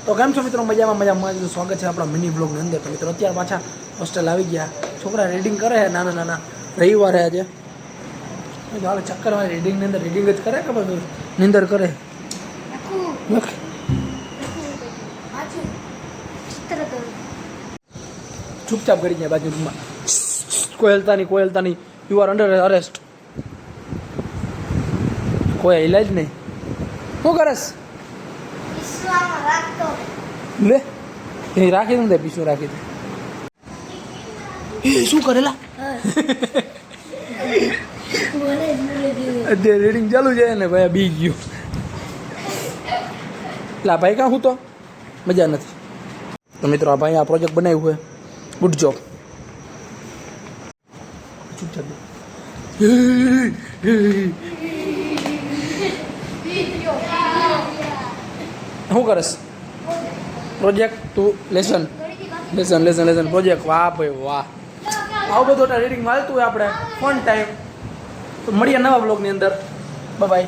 તો કેમ છો મિત્રો? મજામાં સ્વાગત છે આપણા મિની બ્લોગની અંદર. તો મિત્રો અત્યારે પાછા હોસ્ટેલ આવી ગયા. છોકરા રીડિંગ કરે છે નાના રવિવારે આજે હાલ ચક્કરમાં રીડિંગની અંદર રીડિંગ જ કરે કે બધું નિંદર કરે ચૂપચાપ કરી જાય બાજુમાં કોયલતાની યુ આર અંડર અરેસ્ટ. કોઈ હિલાય જ નહીં. શું કરસ લે એ રાખી દઉં પીછું રાખી દઉં. એ શું કરેલા અત્યારે રીડિંગ ચાલુ છે ને ભાઈ બી ગયું. લા ભાઈ કાં હું તો મજા નથી. તો મિત્રો આ ભાઈ આ પ્રોજેક્ટ બનાવ્યું હોય ગુડ જોબ. ચૂપચાપ શું કરસ પ્રોજેક્ટ તું લેસન પ્રોજેક્ટ. વાહ ભાઈ વાહ. આવું બધું રીડિંગ હાલતું હોય આપણે ફન ટાઈમ. તો મળીએ નવા બ્લોગની અંદર. બાય.